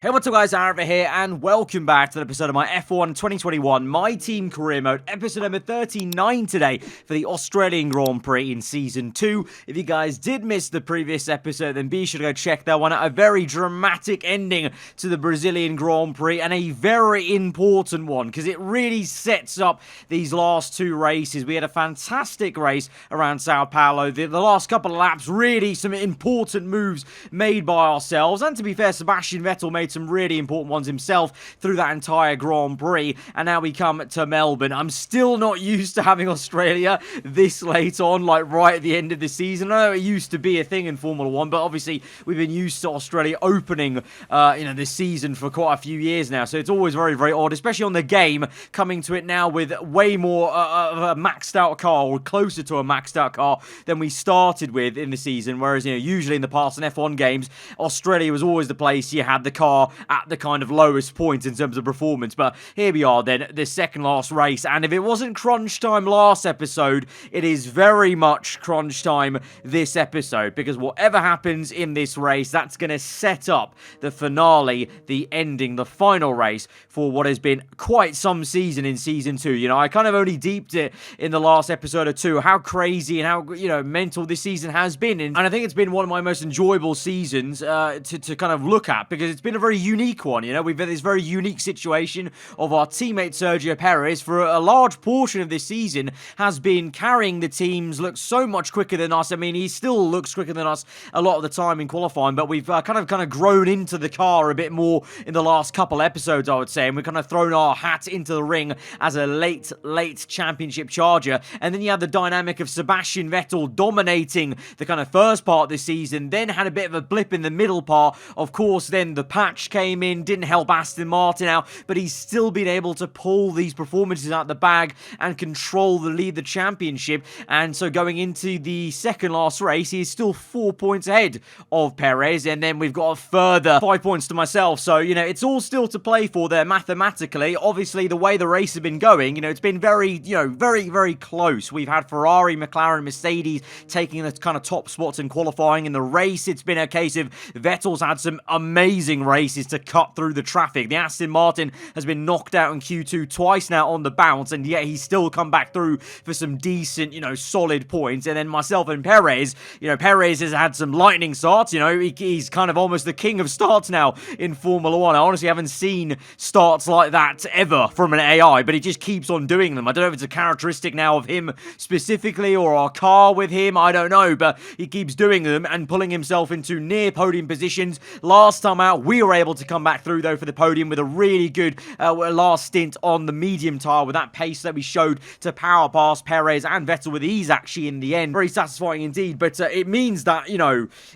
Hey, what's up guys, aarava here, and welcome back to an episode of my F1 2021 My Team Career Mode, episode number 39 today for the Australian Grand Prix in Season 2. If you guys did miss the previous episode, then be sure to go check that one out. A very dramatic ending to the Brazilian Grand Prix, and a very important one, because it really sets up these last two races. We had a fantastic race around Sao Paulo. The last couple of laps, really some important moves made by ourselves, and to be fair, Sebastian Vettel made some really important ones himself through that entire Grand Prix. And now we come to Melbourne. I'm still not used to having Australia this late on, like right at the end of the season. I know it used to be a thing in Formula 1, but obviously we've been used to Australia opening this season for quite a few years now, so it's always very, very odd, especially on the game, coming to it now with way more of a maxed out car, or closer to a maxed out car than we started with in the season. Whereas, usually in the past in F1 games, Australia was always the place you had the car at the kind of lowest point in terms of performance. But here we are then, the second last race, and if it wasn't crunch time last episode, it is very much crunch time this episode, because whatever happens in this race, that's going to set up the finale, the ending, the final race for what has been quite some season in Season 2. I kind of only deeped it in the last episode or two, how crazy and how, mental this season has been. And I think it's been one of my most enjoyable seasons to kind of look at, because it's been a very unique one. We've had this very unique situation of our teammate Sergio Perez for a large portion of this season has been carrying the teams, looks so much quicker than us. I mean, he still looks quicker than us a lot of the time in qualifying, but we've kind of grown into the car a bit more in the last couple episodes, I would say, and we've kind of thrown our hat into the ring as a late championship charger. And then you had the dynamic of Sebastian Vettel dominating the kind of first part of the season, then had a bit of a blip in the middle part. Of course, then the patch came in, didn't help Aston Martin out, but he's still been able to pull these performances out the bag and control the lead, the championship. And so going into the second last race, he is still 4 points ahead of Perez, and then we've got a further 5 points to myself. So, it's all still to play for there mathematically. Obviously, the way the race has been going, it's been very, very, very close. We've had Ferrari, McLaren, Mercedes taking the kind of top spots in qualifying. In the race, it's been a case of Vettel's had some amazing races to cut through the traffic. The Aston Martin has been knocked out in Q2 twice now on the bounce, and yet he's still come back through for some decent, solid points. And then myself and Perez, Perez has had some lightning starts. He's kind of almost the king of starts now in Formula 1. I honestly haven't seen starts like that ever from an AI, but he just keeps on doing them. I don't know if it's a characteristic now of him specifically, or our car with him, I don't know, but he keeps doing them and pulling himself into near podium positions. Last time out, we were able to come back through, though, for the podium with a really good last stint on the medium tire, with that pace that we showed to power past Perez and Vettel with ease, actually, in the end. Very satisfying indeed, but it means that,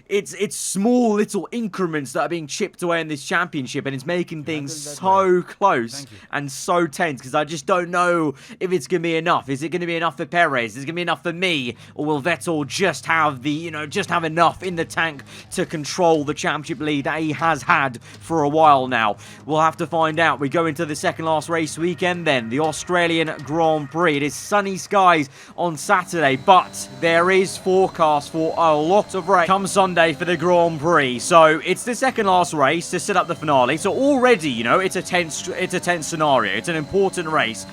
it's small little increments that are being chipped away in this championship, and it's making things so close and so tense, because I just don't know if it's going to be enough. Is it going to be enough for Perez? Is it going to be enough for me? Or will Vettel just have just have enough in the tank to control the championship lead that he has had for a while now? We'll have to find out. We go into the second last race weekend then, the Australian Grand Prix. It is sunny skies on Saturday, but there is forecast for a lot of rain come Sunday for the Grand Prix. So it's the second last race to set up the finale. So already, it's a tense scenario. It's an important race.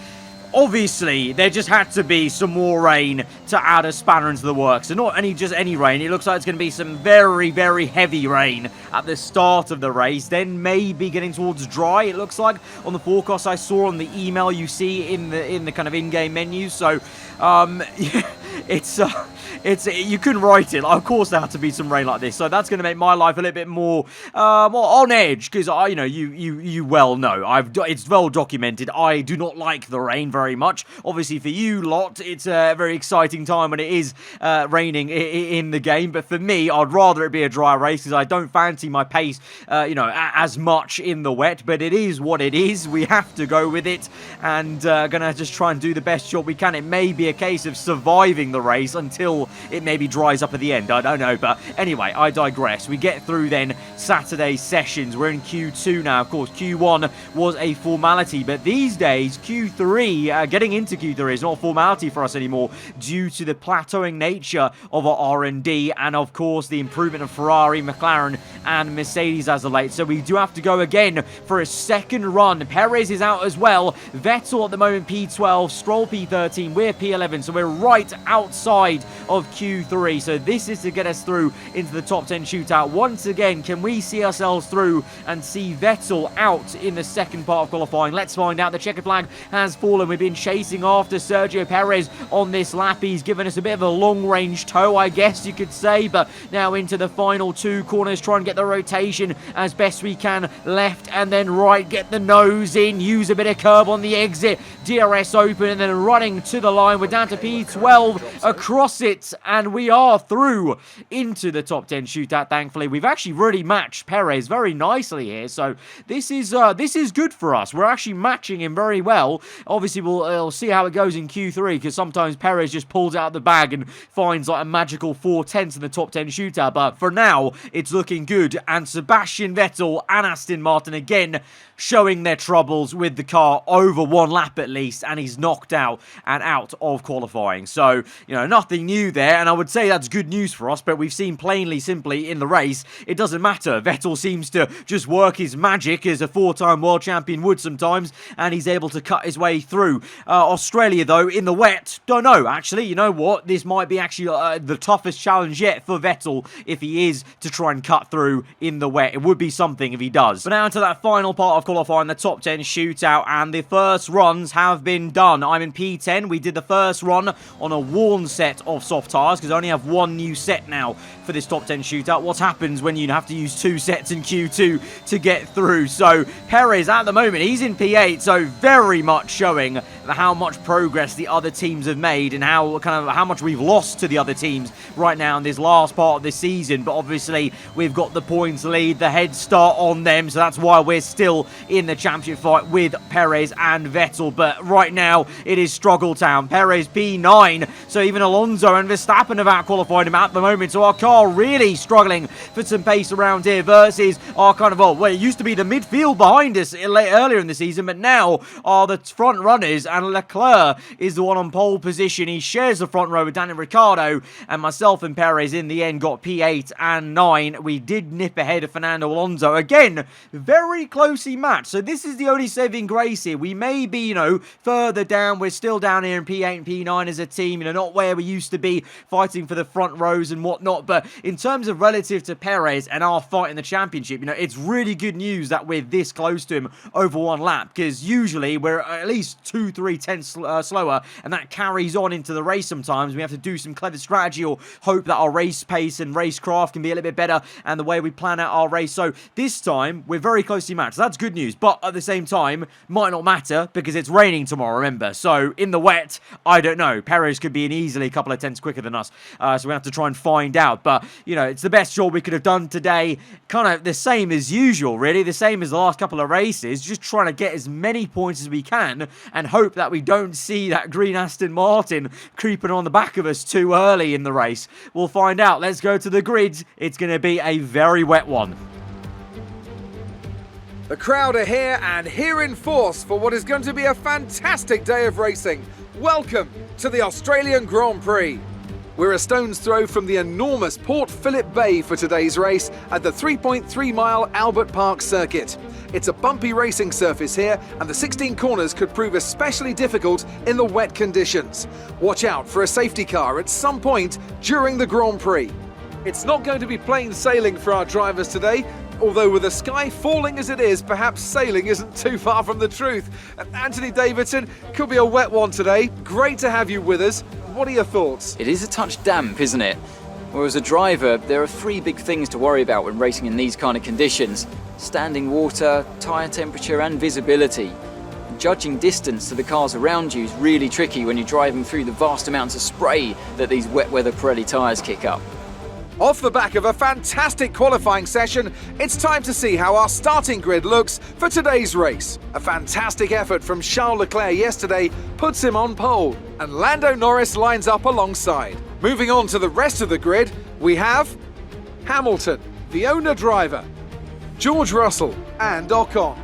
Obviously, there just had to be some more rain to add a spanner into the works. So not just any rain. It looks like it's going to be some very, very heavy rain at the start of the race. Then maybe getting towards dry, it looks like, on the forecast I saw on the email you see in the kind of in-game menu. So, it's you couldn't write it. Of course, there had to be some rain like this, so that's going to make my life a little bit more on edge, because you well know, it's well documented. I do not like the rain very much. Obviously, for you lot, it's a very exciting time when it is raining in the game. But for me, I'd rather it be a dry race, because I don't fancy my pace, as much in the wet. But it is what it is. We have to go with it, and gonna just try and do the best job we can. It may be a case of surviving the race until until it maybe dries up at the end. I don't know, but anyway, I digress. We get through then Saturday's sessions. We're in Q2 now. Of course, Q1 was a formality, but these days, Q3, getting into Q3 is not a formality for us anymore due to the plateauing nature of our R&D and, of course, the improvement of Ferrari, McLaren, and Mercedes as of late. So we do have to go again for a second run. Perez is out as well. Vettel at the moment P12, Stroll P13, we're P11, so we're right outside of Q3. So this is to get us through into the top 10 shootout. Once again, can we see ourselves through and see Vettel out in the second part of qualifying? Let's find out. The checkered flag has fallen. We've been chasing after Sergio Perez on this lap. He's given us a bit of a long-range tow, I guess you could say, but now into the final two corners, try and get the rotation as best we can. Left and then right, get the nose in, use a bit of curb on the exit, DRS open, and then running to the line. We're down to P12 across it, and we are through into the top 10 shootout. Thankfully, we've actually really matched Perez very nicely here, so this is good for us. We're actually matching him very well. Obviously, we'll see how it goes in Q3, because sometimes Perez just pulls out the bag and finds like a magical 4/10 in the top 10 shootout, but for now, it's looking good. And Sebastian Vettel and Aston Martin again showing their troubles with the car over one lap at least, and he's knocked out and out of qualifying. So, you know, nothing new there, and I would say that's good news for us, but we've seen plainly, simply in the race, it doesn't matter. Vettel seems to just work his magic as a four-time world champion would sometimes, and he's able to cut his way through. Australia, though, in the wet, don't know, actually. You know what? This might be actually the toughest challenge yet for Vettel if he is to try and cut through in the wet. It would be something if he does. But now into that final part of qualifying, the top 10 shootout, and the first runs have been done. I'm in P10. We did the first run on a worn set of soft tyres because I only have one new set now for this top 10 shootout. What happens when you have to use two sets in Q2 to get through? So Perez at the moment, he's in P8, so very much showing how much progress the other teams have made and how much we've lost to the other teams right now in this last part of this season. But obviously we've got the points lead, the head start on them, so that's why we're still in the championship fight with Perez and Vettel. But right now it is struggle town. Perez P9, so even Alonso and Verstappen have out-qualified him at the moment, so our car really struggling for some pace around here versus our well, it used to be the midfield behind us earlier in the season, but now are the front runners, and Leclerc is the one on pole position. He shares the front row with Daniel Ricciardo, and myself and Perez in the end got P8 and 9. We did nip ahead of Fernando Alonso. Again, very closely matched, so this is the only saving grace here. We may be, further down. We're still down here in P8 and P9 as a team, not where we used to be fighting for the front rows and whatnot, but in terms of relative to Perez and our fight in the championship, it's really good news that we're this close to him over one lap, because usually we're at least 2-3 tenths slower, and that carries on into the race sometimes. We have to do some clever strategy or hope that our race pace and racecraft can be a little bit better and the way we plan out our race. So this time, we're very closely matched. So that's good news, but at the same time, might not matter because it's raining tomorrow, remember. So in the wet, I don't know. Perez could be easily a couple of tenths quicker than us, so we have to try and find out. But, it's the best job we could have done today. Kind of the same as usual, really. The same as the last couple of races. Just trying to get as many points as we can and hope that we don't see that green Aston Martin creeping on the back of us too early in the race. We'll find out. Let's go to the grid. It's going to be a very wet one. The crowd are here and here in force for what is going to be a fantastic day of racing. Welcome to the Australian Grand Prix. We're a stone's throw from the enormous Port Phillip Bay for today's race at the 3.3-mile Albert Park circuit. It's a bumpy racing surface here, and the 16 corners could prove especially difficult in the wet conditions. Watch out for a safety car at some point during the Grand Prix. It's not going to be plain sailing for our drivers today, although with the sky falling as it is, perhaps sailing isn't too far from the truth. Anthony Davidson, could be a wet one today. Great to have you with us. What are your thoughts? It is a touch damp, isn't it? Well, as a driver, there are three big things to worry about when racing in these kind of conditions: standing water, tyre temperature and visibility. Judging distance to the cars around you is really tricky when you're driving through the vast amounts of spray that these wet weather Pirelli tyres kick up. Off the back of a fantastic qualifying session, it's time to see how our starting grid looks for today's race. A fantastic effort from Charles Leclerc yesterday puts him on pole, and Lando Norris lines up alongside. Moving on to the rest of the grid, we have Hamilton, the owner driver, George Russell and Ocon.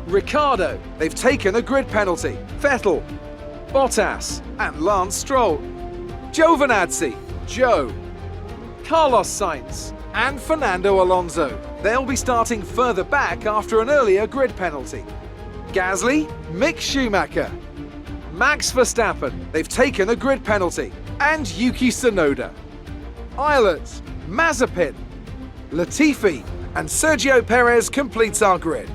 Ricciardo, they've taken a grid penalty. Vettel, Bottas and Lance Stroll. Giovinazzi, Joe, Carlos Sainz and Fernando Alonso. They'll be starting further back after an earlier grid penalty. Gasly, Mick Schumacher, Max Verstappen, they've taken a grid penalty, and Yuki Tsunoda. Ireland, Mazepin, Latifi and Sergio Perez completes our grid.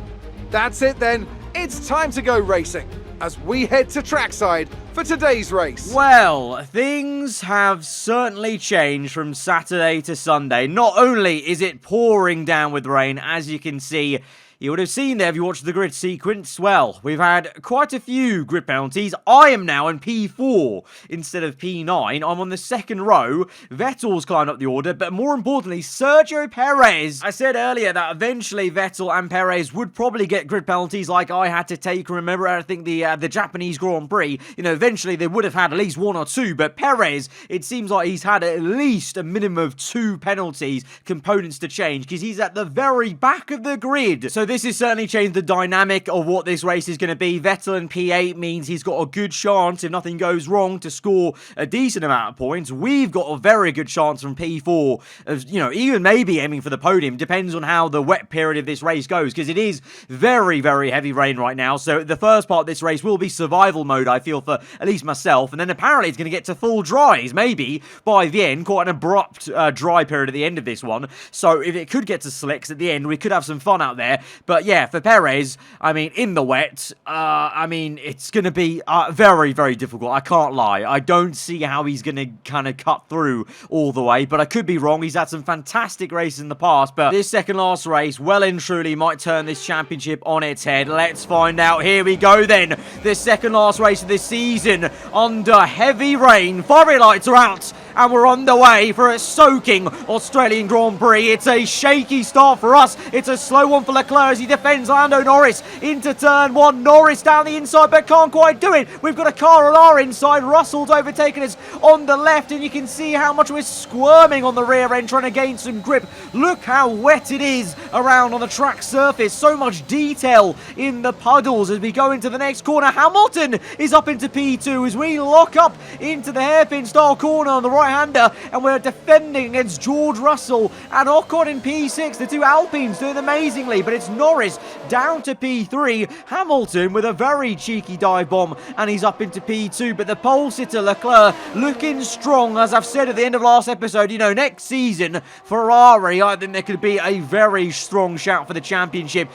That's it then, it's time to go racing as we head to trackside for today's race. Well, things have certainly changed from Saturday to Sunday. Not only is it pouring down with rain, as you can see, you would have seen there if you watched the grid sequence. Well, we've had quite a few grid penalties. I am now in P4 instead of P9. I'm on the second row. Vettel's climbed up the order, but more importantly, Sergio Perez. I said earlier that eventually Vettel and Perez would probably get grid penalties like I had to take. Remember, I think the Japanese Grand Prix, eventually they would have had at least one or two, but Perez, it seems like he's had at least a minimum of 2 penalties, components to change, because he's at the very back of the grid. So this has certainly changed the dynamic of what this race is going to be. Vettel in P8 means he's got a good chance, if nothing goes wrong, to score a decent amount of points. We've got a very good chance from P4 of, even maybe aiming for the podium. Depends on how the wet period of this race goes, because it is very, very heavy rain right now. So the first part of this race will be survival mode, I feel, for at least myself. And then apparently it's going to get to full dries, maybe by the end. Quite an abrupt dry period at the end of this one. So if it could get to slicks at the end, we could have some fun out there. But yeah, for Perez, in the wet, it's going to be very, very difficult. I can't lie. I don't see how he's going to kind of cut through all the way, but I could be wrong. He's had some fantastic races in the past, but this second last race, well and truly, might turn this championship on its head. Let's find out. Here we go then. The second last race of this season under heavy rain. Fiery lights are out, and we're on the way for a soaking Australian Grand Prix. It's a shaky start for us. It's a slow one for Leclerc as he defends Lando Norris into turn 1. Norris down the inside, but can't quite do it. We've got a car on our inside. Russell's overtaken us on the left, and you can see how much we're squirming on the rear end, trying to gain some grip. Look how wet it is around on the track surface. So much detail in the puddles as we go into the next corner. Hamilton is up into P2 as we lock up into the hairpin style corner on the right-hander, and we're defending against George Russell and Ocon in P6. The two Alpines doing amazingly, but it's Norris down to P3. Hamilton with a very cheeky dive bomb, and he's up into P2. But the pole sitter Leclerc looking strong. As I've said at the end of last episode, next season Ferrari, I think there could be a very strong shout for the championship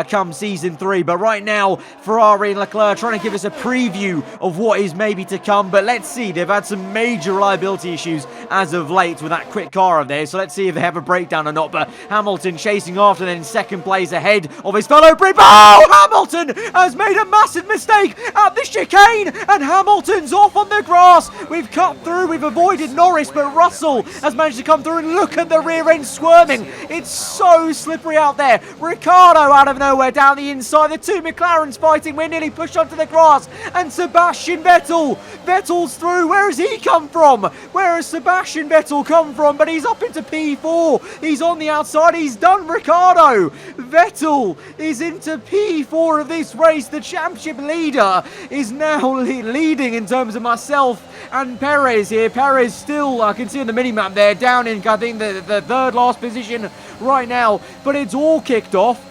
come season 3. But right now, Ferrari and Leclerc trying to give us a preview of what is maybe to come. But let's see, they've had some major reliability issues as of late with that quick car of theirs. So let's see if they have a breakdown or not. But Hamilton chasing after, then in second place ahead of his fellow Prix. Oh, Hamilton has made a massive mistake at the chicane, and Hamilton's off on the grass. We've cut through, we've avoided Norris, but Russell has managed to come through, and look at the rear end squirming. It's so slippery out there. Ricciardo out of nowhere down the inside. The two McLarens fighting. We're nearly pushed onto the grass, and Sebastian Vettel. Vettel's through. Where has he come from? Where has Sebastian Vettel come from? But he's up into P4. He's on the outside. He's done Ricciardo. Vettel is into P4 of this race. The championship leader is now leading in terms of myself and Perez here. Perez still, I can see on the mini-map there, down in, I think, the third last position right now. But it's all kicked off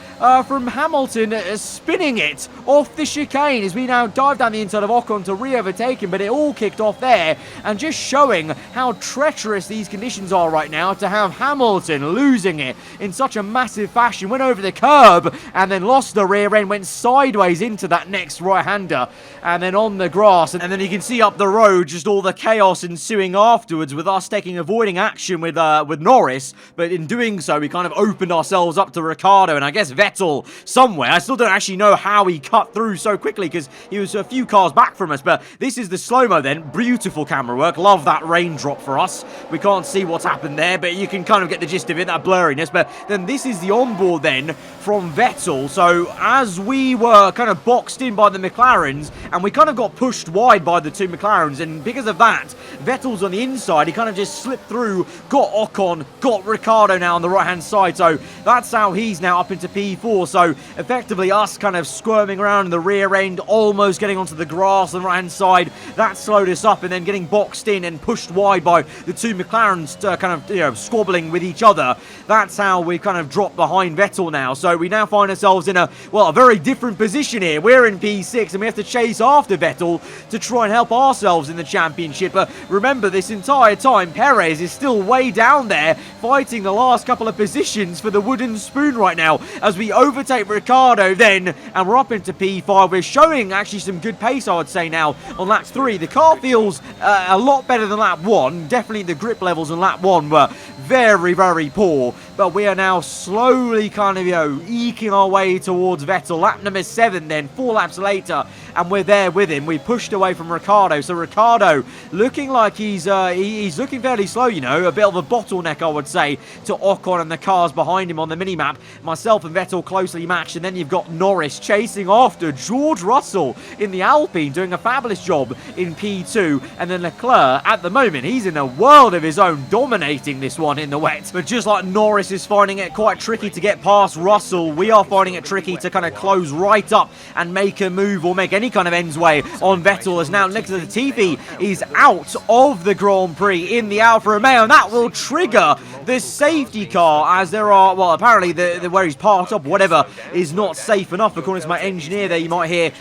from Hamilton spinning it off the chicane as we now dive down the inside of Ocon to re-overtake him, but it all kicked off there, and just showing how treacherous these conditions are right now to have Hamilton losing it in such a massive fashion. Went over the curb and then lost the rear end, went sideways into that next right-hander and then on the grass, and then you can see up the road just all the chaos ensuing afterwards with us avoiding action with Norris, but in doing so we kind of opened ourselves up to Ricciardo, and I guess Vettel Vettel somewhere. I still don't actually know how he cut through so quickly because he was a few cars back from us, but this is the slow-mo then. Beautiful camera work. Love that raindrop for us. We can't see what's happened there, but you can kind of get the gist of it, that blurriness. But then this is the onboard then from Vettel. So as we were kind of boxed in by the McLarens, and we kind of got pushed wide by the two McLarens, and because of that, Vettel's on the inside. He kind of just slipped through, got Ocon, got Ricciardo now on the right-hand side. So that's how he's now up into P4. So effectively us kind of squirming around in the rear end, almost getting onto the grass on the right-hand side. That slowed us up, and then getting boxed in and pushed wide by the two McLarens kind of, you know, squabbling with each other. That's how we kind of dropped behind Vettel now. So we now find ourselves in a very different position here. We're in P6 and we have to chase after Vettel to try and help ourselves in the championship. But remember, this entire time, Perez is still way down there fighting the last couple of positions for the wooden spoon right now as we overtake Ricciardo then, and we're up into P5. We're showing actually some good pace, I would say, now on lap 3. The car feels a lot better than lap 1. Definitely the grip levels on lap 1 were very, very poor, but we are now slowly kind of, you know, eking our way towards Vettel. Lap number 7 then, 4 laps later, and we're there with him. We pushed away from Ricciardo, so Ricciardo looking like he's looking fairly slow, you know, a bit of a bottleneck, I would say, to Ocon and the cars behind him on the minimap. Myself and Vettel closely matched, and then you've got Norris chasing after George Russell in the Alpine, doing a fabulous job in P2, and then Leclerc, at the moment, he's in a world of his own, dominating this one in the wet. But just like Norris is finding it quite tricky to get past Russell, we are finding it tricky to kind of close right up and make a move or make any kind of ends way on Vettel, as now Nicolas Latifi is out of the Grand Prix in the Alfa Romeo, and that will trigger the safety car, as there are, well, apparently the where he's parked up, whatever, is not safe enough, according to my engineer there, you might hear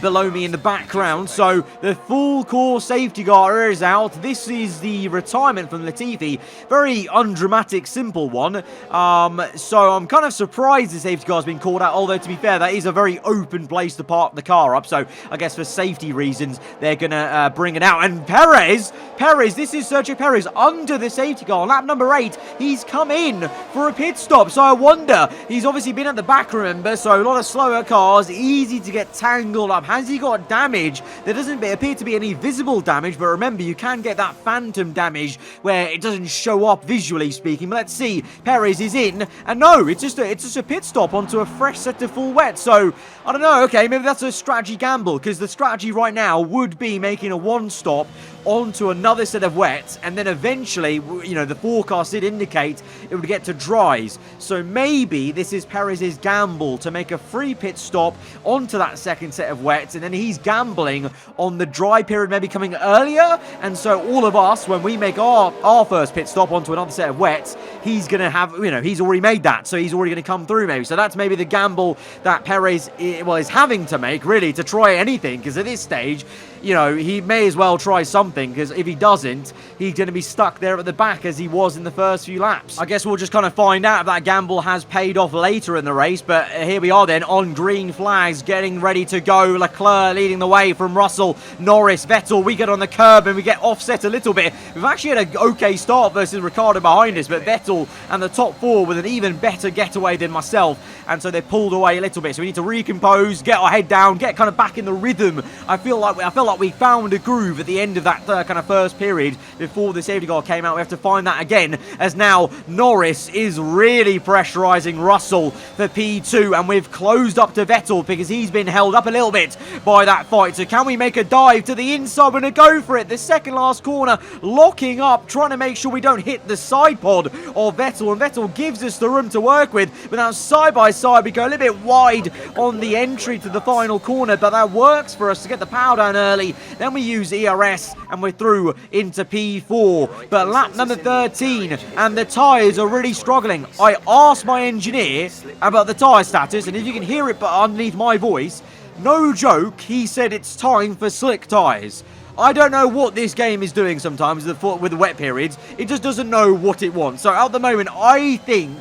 below me in the background. So the full core safety car is out. This is the retirement from Latifi. Very undramatic, simple one. So I'm kind of surprised the safety car's been called out, although to be fair, that is a very open place to park the car up, so I guess for safety reasons they're gonna bring it out. And Perez, this is Sergio Perez under the safety car on lap number 8. He's come in for a pit stop, so I wonder, he's obviously been at the back, remember, so a lot of slower cars, easy to get tangled up. Has he got damage? There doesn't appear to be any visible damage, but remember, you can get that phantom damage where it doesn't show up visually speaking. But let's see, Perez is in, and no, it's just a pit stop onto a fresh set of full wet. So I don't know, okay, maybe that's a strategy gamble, because the strategy right now would be making a one stop onto another set of wets, and then eventually, you know, the forecast did indicate it would get to dries. So maybe this is Perez's gamble to make a free pit stop onto that second set of wets, and then he's gambling on the dry period maybe coming earlier, and so all of us, when we make our first pit stop onto another set of wets, he's going to have, you know, he's already made that, so he's already going to come through maybe. So that's maybe the gamble that Perez, well, is having to make, really, to try anything, because at this stage, you know, he may as well try something, because if he doesn't, he's going to be stuck there at the back as he was in the first few laps. I guess we'll just kind of find out if that gamble has paid off later in the race, but here we are then on green flags, getting ready to go. Leclerc leading the way from Russell, Norris, Vettel. We get on the curb and we get offset a little bit. We've actually had an okay start versus Ricciardo behind us, but Vettel and the top 4 with an even better getaway than myself, and so they pulled away a little bit. So we need to recompose, get our head down, get kind of back in the rhythm. I feel like we found a groove at the end of that kind of first period before the safety car came out. We have to find that again, as now Norris is really pressurizing Russell for P2, and we've closed up to Vettel because he's been held up a little bit by that fight. So can we make a dive to the inside? We're going to go for it. The second last corner, locking up, trying to make sure we don't hit the side pod of Vettel, and Vettel gives us the room to work with. But now side by side, we go a little bit wide on the entry to the final corner, but that works for us to get the power down early. Then we use ERS and we're through into P4. But lap number 13 and the tyres are really struggling. I asked my engineer about the tyre status, and if you can hear it but underneath my voice, no joke, he said it's time for slick tyres. I don't know what this game is doing sometimes with the wet periods. It just doesn't know what it wants. So at the moment, I think,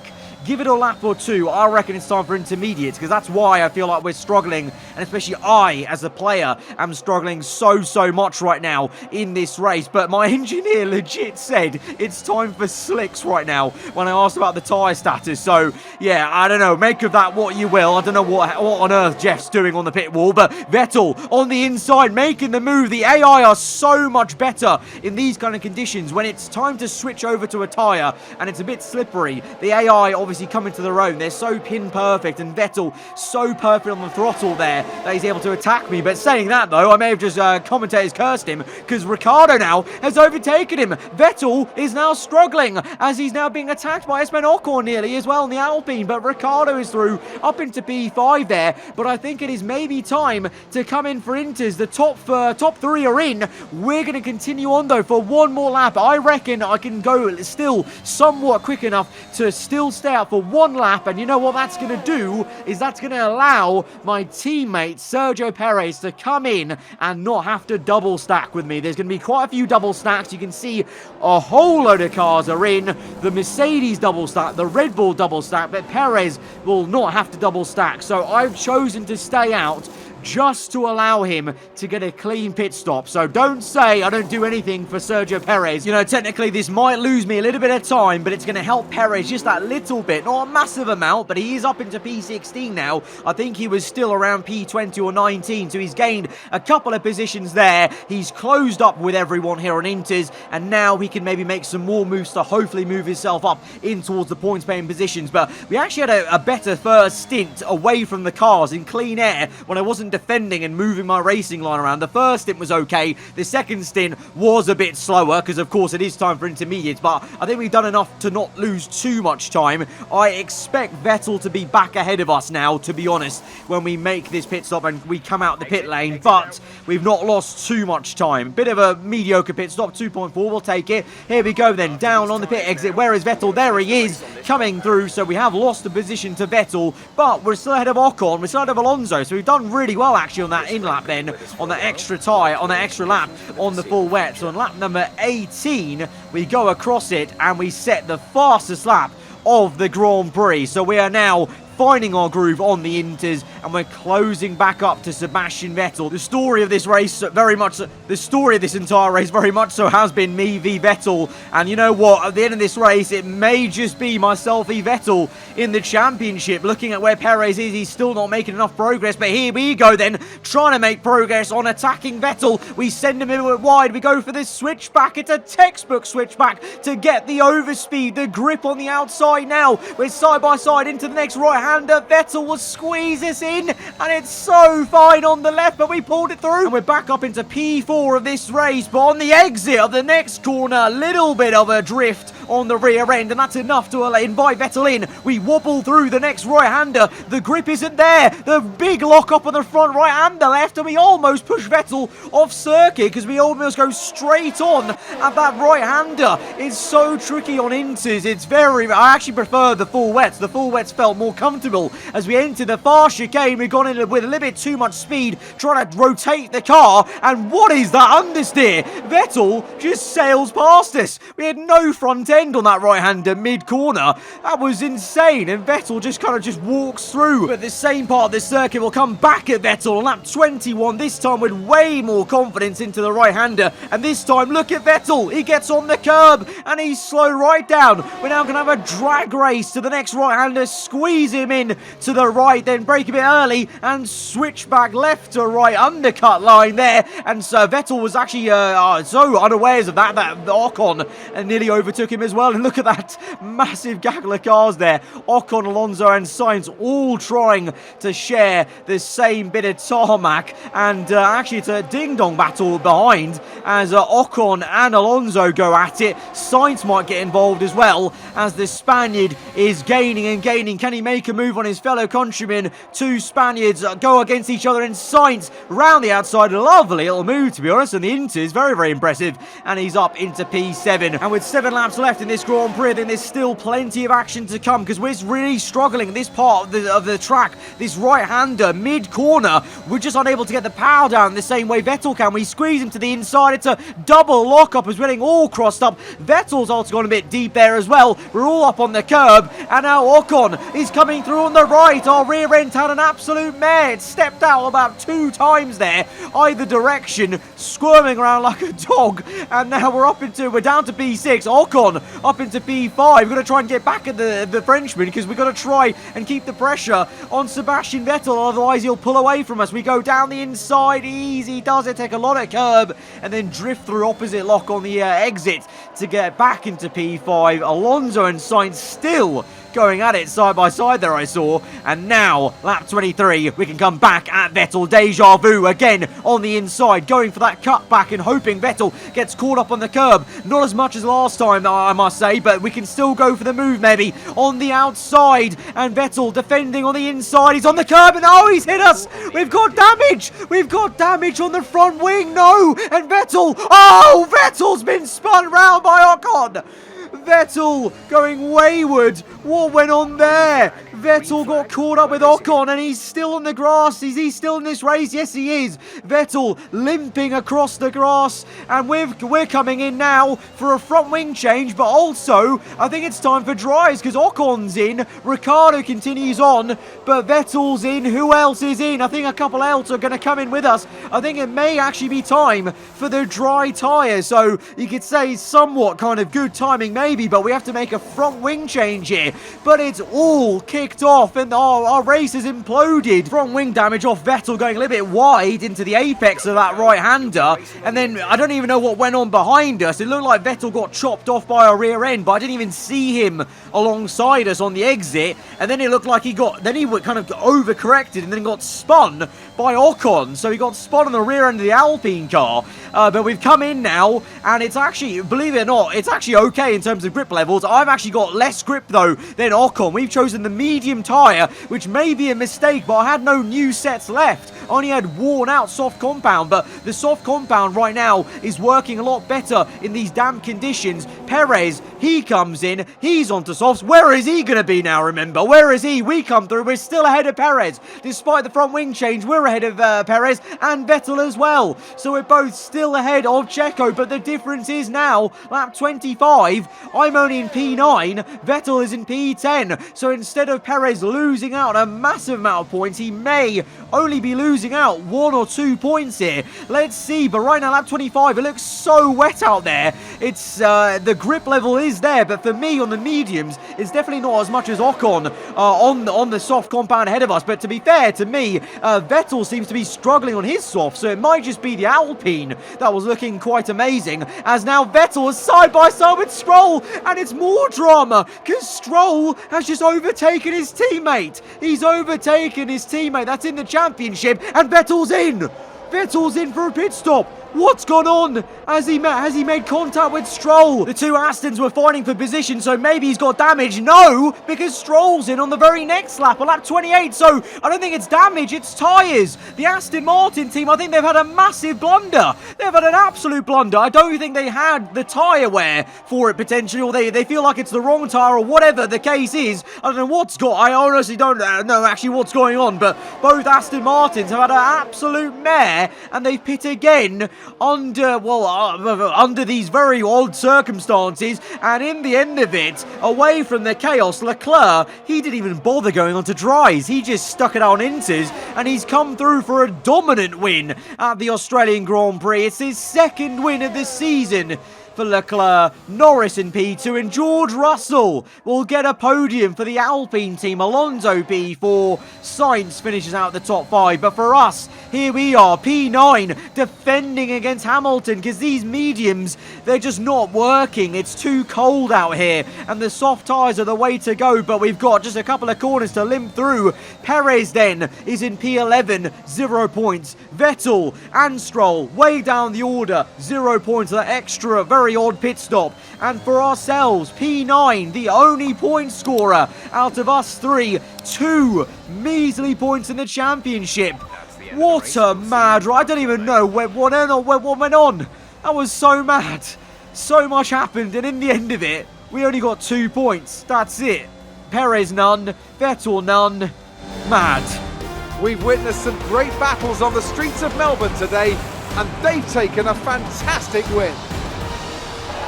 give it a lap or two, I reckon it's time for intermediates, because that's why I feel like we're struggling, and especially I, as a player, am struggling so much right now in this race. But my engineer legit said it's time for slicks right now when I asked about the tyre status. So, yeah, I don't know. Make of that what you will. I don't know what on earth Jeff's doing on the pit wall, but Vettel on the inside making the move. The AI are so much better in these kind of conditions when it's time to switch over to a tyre and it's a bit slippery. The AI obviously coming to their own. They're so pin perfect, and Vettel so perfect on the throttle there that he's able to attack me. But saying that though, I may have just commentators cursed him, because Ricciardo now has overtaken him. Vettel is now struggling as he's now being attacked by Esteban Ocon nearly as well in the Alpine, but Ricciardo is through up into P5 there. But I think it is maybe time to come in for Inters. The top three are in. We're going to continue on though for one more lap. I reckon I can go still somewhat quick enough to still stay out for one lap, and you know what that's going to do is that's going to allow my teammate Sergio Perez to come in and not have to double stack with me. There's going to be quite a few double stacks. You can see a whole load of cars are in. The Mercedes double stack, the Red Bull double stack, but Perez will not have to double stack. So I've chosen to stay out just to allow him to get a clean pit stop. So don't say I don't do anything for Sergio Perez. You know, technically this might lose me a little bit of time, but it's going to help Perez just that little bit. Not a massive amount, but he is up into P16 now. I think he was still around P20 or 19, so he's gained a couple of positions there. He's closed up with everyone here on Inters, and now he can maybe make some more moves to hopefully move himself up in towards the points paying positions. But we actually had a better first stint away from the cars in clean air when I wasn't defending and moving my racing line around. The first stint was okay. The second stint was a bit slower because, of course, it is time for intermediates, but I think we've done enough to not lose too much time. I expect Vettel to be back ahead of us now, to be honest, when we make this pit stop and we come out the pit lane, but we've not lost too much time. Bit of a mediocre pit stop, 2.4, we'll take it. Here we go then, down on the pit exit. Where is Vettel? There he is, coming through. So we have lost the position to Vettel, but we're still ahead of Ocon, we're still ahead of Alonso, so we've done really well actually on that in lap then, on that extra tyre, on that extra lap on the full wet. So on lap number 18 we go across it and we set the fastest lap of the Grand Prix. So we are now finding our groove on the Inters, and we're closing back up to Sebastian Vettel. The story of this race, the story of this entire race very much so has been me v Vettel, and you know what, at the end of this race, it may just be myself v Vettel in the championship. Looking at where Perez is, he's still not making enough progress, but here we go then, trying to make progress on attacking Vettel. We send him in wide, we go for this switchback. It's a textbook switchback to get the overspeed, the grip on the outside now. We're side by side into the next right-hander. Vettel will squeeze us in, and it's so fine on the left, but we pulled it through, and we're back up into P4 of this race. But on the exit of the next corner, a little bit of a drift on the rear end, and that's enough to invite Vettel in. We wobble through the next right-hander. The grip isn't there. The big lock up on the front right and the left, and we almost push Vettel off circuit because we almost go straight on at that right-hander. It's so tricky on Inters. I actually prefer the full wets. The full wets felt more comfortable. As we enter the far chicane, we've gone in with a little bit too much speed, trying to rotate the car, and what is that understeer? Vettel just sails past us. We had no front end on that right-hander mid-corner. That was insane, and Vettel just walks through. But the same part of the circuit will come back at Vettel on lap 21, this time with way more confidence into the right-hander, and this time, look at Vettel. He gets on the curb, and he's slow right down. We're now going to have a drag race to the next right-hander, squeeze him in to the right, then break a bit early, and switch back left to right, undercut line there, and so Vettel was actually so unawares of that Ocon nearly overtook him as well. And look at that massive gaggle of cars there. Ocon, Alonso and Sainz all trying to share the same bit of tarmac, and actually it's a ding-dong battle behind as Ocon and Alonso go at it. Sainz might get involved as well as the Spaniard is gaining and gaining. Can he make a move on his fellow countrymen? Two Spaniards go against each other, and Sainz round the outside. Lovely little move, to be honest, and the Inter is very, very impressive, and he's up into P7. And with 7 laps left left in this Grand Prix. I think there's still plenty of action to come because we're really struggling this part of the track. This right-hander mid-corner, we're just unable to get the power down the same way Vettel can. We squeeze him to the inside. It's a double lock-up as we're getting all crossed up. Vettel's also gone a bit deep there as well. We're all up on the curb, and now Ocon is coming through on the right. Our rear end had an absolute mare. It stepped out about 2 times there, either direction, squirming around like a dog. And now we're down to P6. Ocon up into P5. We're going to try and get back at the Frenchman because we've got to try and keep the pressure on Sebastian Vettel, otherwise he'll pull away from us. We go down the inside, easy does it, take a lot of curb, and then drift through opposite lock on the exit to get back into P5. Alonso and Sainz still going at it side by side there, I saw. And now, lap 23, we can come back at Vettel. Deja vu again on the inside, going for that cutback and hoping Vettel gets caught up on the curb. Not as much as last time, I must say, but we can still go for the move maybe on the outside. And Vettel defending on the inside. He's on the curb and oh, he's hit us. We've got damage. We've got damage on the front wing. No. And Vettel. Oh, Vettel's been spun round by Ocon. Vettel going wayward. What went on there? Vettel got caught up with Ocon and he's still on the grass. Is he still in this race? Yes, he is. Vettel limping across the grass, and we're coming in now for a front wing change, but also I think it's time for dries because Ocon's in. Ricciardo continues on, but Vettel's in. Who else is in? I think a couple else are going to come in with us. I think it may actually be time for the dry tyre, so you could say somewhat kind of good timing maybe, but we have to make a front wing change here. But it's all kicked off and our race is imploded. Front wing damage off Vettel, going a little bit wide into the apex of that right-hander, and then I don't even know what went on behind us. It looked like Vettel got chopped off by our rear end, but I didn't even see him alongside us on the exit, and then it looked like he kind of overcorrected and then got spun by Ocon. So he got spun on the rear end of the Alpine car, but we've come in now, and it's actually, believe it or not, it's actually okay in terms of grip levels. I've actually got less grip though than Ocon. We've chosen the medium tyre, which may be a mistake, but I had no new sets left. I only had worn out soft compound, but the soft compound right now is working a lot better in these damp conditions. Perez, he comes in, he's onto softs. Where is he going to be now, remember? Where is he? We come through, we're still ahead of Perez. Despite the front wing change, we're ahead of Perez and Vettel as well. So we're both still ahead of Checo, but the difference is now, lap 25, I'm only in P9, Vettel is in P10. So instead of Perez losing out a massive amount of points, he may only be losing out 1 or 2 points here. Let's see, but right now, lap 25, it looks so wet out there. It's, the grip level is there, but for me on the mediums, it's definitely not as much as Ocon on the soft compound ahead of us. But to be fair to me, Vettel seems to be struggling on his soft, so it might just be the Alpine that was looking quite amazing, as now Vettel is side by side with Stroll, and it's more drama, because Stroll has just overtaken his teammate. He's overtaken his teammate that's in the championship, and Vettel's in. Vettel's in for a pit stop. What's gone on? Has he made contact with Stroll? The two Astons were fighting for position, so maybe he's got damage. No, because Stroll's in on the very next lap, on lap 28. So I don't think it's damage, it's tyres. The Aston Martin team, I think they've had a massive blunder. They've had an absolute blunder. I don't think they had the tyre wear for it potentially, or they feel like it's the wrong tyre, or whatever the case is. I don't know what's I honestly don't know actually what's going on, but both Aston Martins have had an absolute mare, and they pit again under these very odd circumstances, and in the end of it, away from the chaos, Leclerc, he didn't even bother going on to dries. He just stuck it out on inters, and he's come through for a dominant win at the Australian Grand Prix. It's his second win of the season for Leclerc. Norris in P2, and George Russell will get a podium for the Alpine team. Alonso P4, Sainz finishes out the top 5, but for us, here we are, P9, defending against Hamilton, because these mediums, they're just not working. It's too cold out here, and the soft tyres are the way to go, but we've got just a couple of corners to limp through. Perez then is in P11, 0 points. Vettel and Stroll way down the order, 0 points. That extra, very odd pit stop. And for ourselves, P9, the only point scorer out of us three, 2 measly points in the championship. What a mad ride. I don't even know what went on. That was so mad. So much happened, and in the end of it, We only got 2 points. That's it. Perez none. Vettel none. Mad. We've witnessed some great battles on the streets of Melbourne today, and they've taken a fantastic win.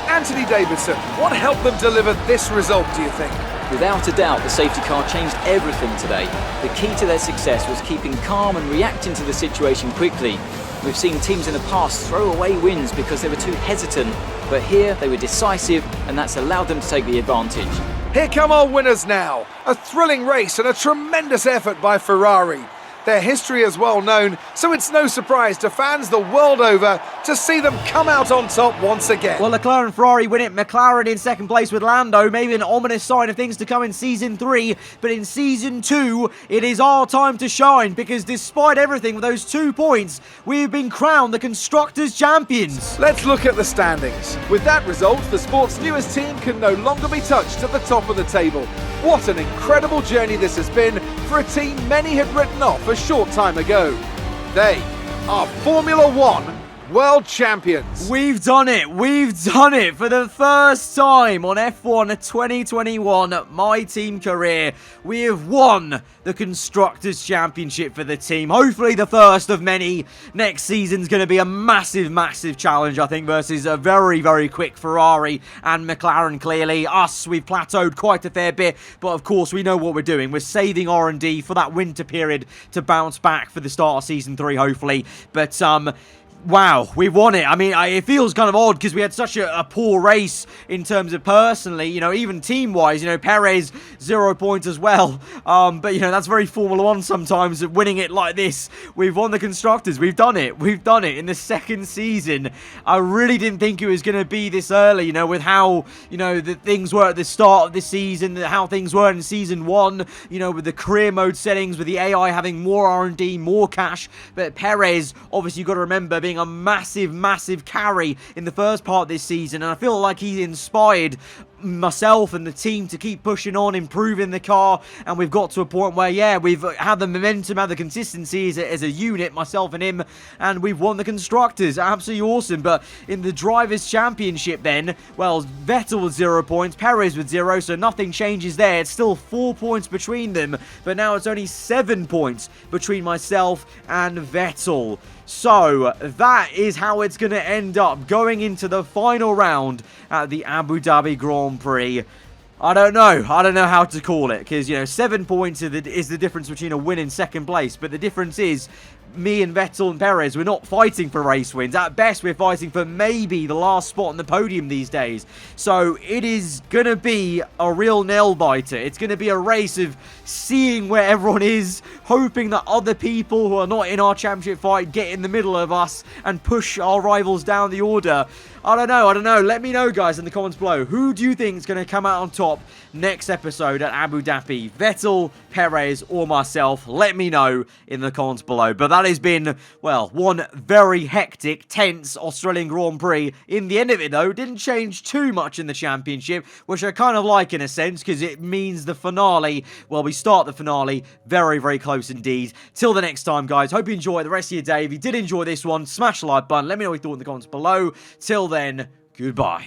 Anthony Davidson, what helped them deliver this result, do you think? Without a doubt, the safety car changed everything today. The key to their success was keeping calm and reacting to the situation quickly. We've seen teams in the past throw away wins because they were too hesitant, but here they were decisive, and that's allowed them to take the advantage. Here come our winners now. A thrilling race and a tremendous effort by Ferrari. Their history is well known, so it's no surprise to fans the world over to see them come out on top once again. Well, Leclerc and Ferrari win it. McLaren in second place with Lando. Maybe an ominous sign of things to come in Season 3. But in Season 2, it is our time to shine, because despite everything with those 2 points, we've been crowned the Constructors' Champions. Let's look at the standings. With that result, the sport's newest team can no longer be touched at the top of the table. What an incredible journey this has been for a team many had written off a short time ago. They are Formula One World Champions. We've done it. We've done it for the first time on F1 2021, my team career. We have won the Constructors' Championship for the team. Hopefully the first of many. Next season's going to be a massive, massive challenge, I think, versus a very, very quick Ferrari and McLaren, clearly. Us, we've plateaued quite a fair bit, but of course we know what we're doing. We're saving R&D for that winter period to bounce back for the start of Season 3, hopefully. But, wow, we've won it. I mean, it feels kind of odd because we had such a poor race in terms of personally, even team-wise. Perez, 0 points as well. But, that's very Formula One sometimes, winning it like this. We've won the Constructors. We've done it. We've done it in the second season. I really didn't think it was going to be this early, with how, the things were at the start of the season, how things were in Season 1, with the career mode settings, with the AI having more R&D, more cash. But Perez, obviously, you've got to remember, being a massive, massive carry in the first part of this season, and I feel like he inspired myself and the team to keep pushing on, improving the car, and we've got to a point where, yeah, we've had the momentum, had the consistency as a unit, myself and him, and we've won the Constructors. Absolutely awesome. But in the Drivers' Championship then, well, Vettel with 0 points, Perez with 0, so nothing changes there. It's still 4 points between them, but now it's only 7 points between myself and Vettel. So, that is how it's going to end up going into the final round at the Abu Dhabi Grand Prix. I don't know how to call it, because, 7 points is the difference between a win and second place, but the difference is, me and Vettel and Perez, we're not fighting for race wins. At best, we're fighting for maybe the last spot on the podium these days. So it is going to be a real nail-biter. It's going to be a race of seeing where everyone is, hoping that other people who are not in our championship fight get in the middle of us and push our rivals down the order. I don't know. Let me know, guys, in the comments below. Who do you think is going to come out on top next episode at Abu Dhabi? Vettel, Perez, or myself? Let me know in the comments below. But that has been, well, one very hectic, tense Australian Grand Prix. In the end of it, though, didn't change too much in the championship, which I kind of like in a sense, because it means the finale, well, we start the finale very, very close indeed. Till the next time, guys, hope you enjoy the rest of your day. If you did enjoy this one, smash the like button. Let me know what you thought in the comments below. Till then, goodbye.